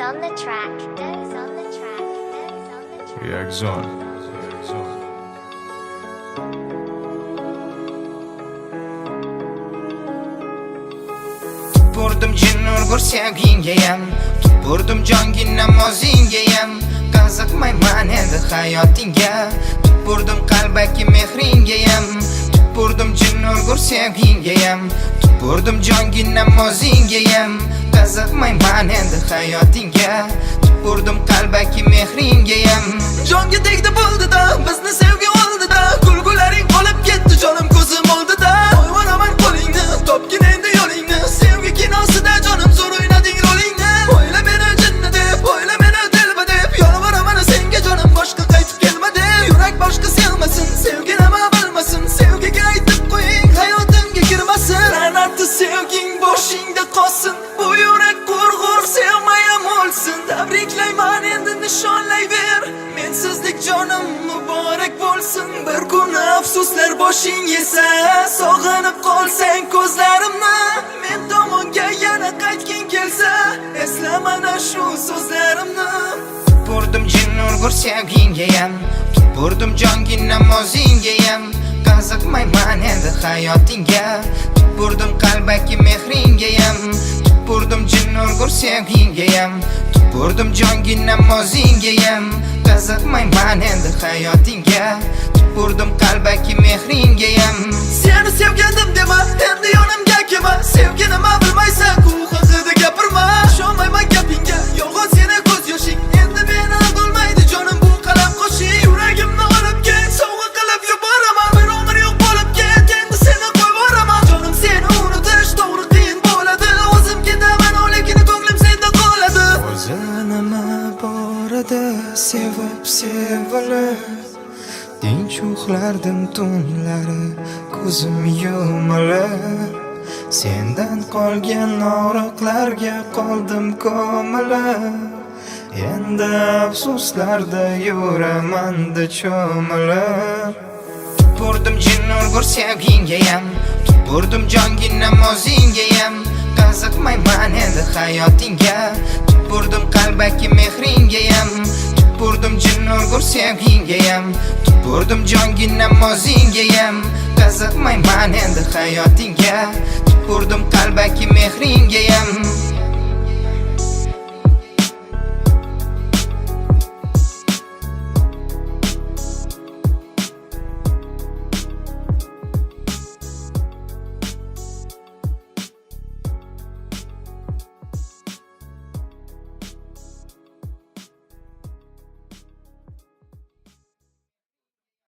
on the track. Goes on the track. Goes on the track. Reaction. Tupurdim jin urgur sevgingayam, tupurdim jongi namozingayam, qiziqmayman endi hayotingga, tupurdim qalbaki mehringayam, tupurdim jin urgur sevgingayam, tupurdim jongi namozingayam, qiziqmayman endi hayotingga, tupurdim qalbaki mehringayam. Jonga tegdi bo'ldi-da, bizni sevgi oldi-da, kulgularing olib ketdi jonim ko'zim oldida. Qo'yvaraman qo'lingni, topgin endi yo'lingni, sevgi kinosida jonim zo'r o'ynading rolingni. O'yla meni jinni deb, o'yla meni dilba deb, yolvoraman senga jonim boshqa qaytib kelma deb. Yurak boshqa sevmasin, sevgi nima bilmasin, sevgiga aytib qo'ying, hayotimga kirmasin. La'natli sevging boshingda qolsin, bu yurak qurg'ur sevmayam o'lsin. Tabriklayman endi nishonlayver, mensizlik jonim muborak bo'lsin. Bir kun afsuslar boshing yesa, sog'inib qolsang ko'zlarimni, men tomonga yana qaytging kelsa, esla mana shu so'zlarimni. Tupurdim jin urgur sevgingayam, tupurdim jongi namozingayam, qiziqmayman endi hayotingga, tupurdim qalbaki mehringayam, tupurdim jin urgur sevgingayam, tupurdim jongi namozingayam, qiziqmayman endi hayotingga, tupurdim qalbaki mehringayam. Seni sevgandim dema, endi yonimga kelma, sevgi nima bilmaysan, ku haqida gapirma. Ishonmayman gapingga, yolg'on seni ko'z yoshing, endi meni aldolmaydi jonim bu qalam qo'shing. Yuragimni olib ket, sovg'a qilib yuboraman, bir umr yo'q bo'lib ket, endi seni qo'yvoraman. Jonim seni unutish to'g'ri qiyin bo'ladi, o'zim ketaman, lekin ko'nglim senda qoladi. O'zi nima bor edi, sevib sevilib, tinch uxlardim tunlari, ko'zim yumilib, sendan qolgan og'riqlarga qoldim ko'milib, endi afsuslarda yuraman-da cho'milib. Tupurdim jin urgur sevgingayam, tupurdim jongi namozingayam, qiziqmayman endi hayotingga, tupurdim qalbaki mehringayam, tupurdim jin urgur sevgingayam, tupurdim jongi namozingayam, qiziqmayman endi hayotingga, tupurdim qalbaki mehringayam.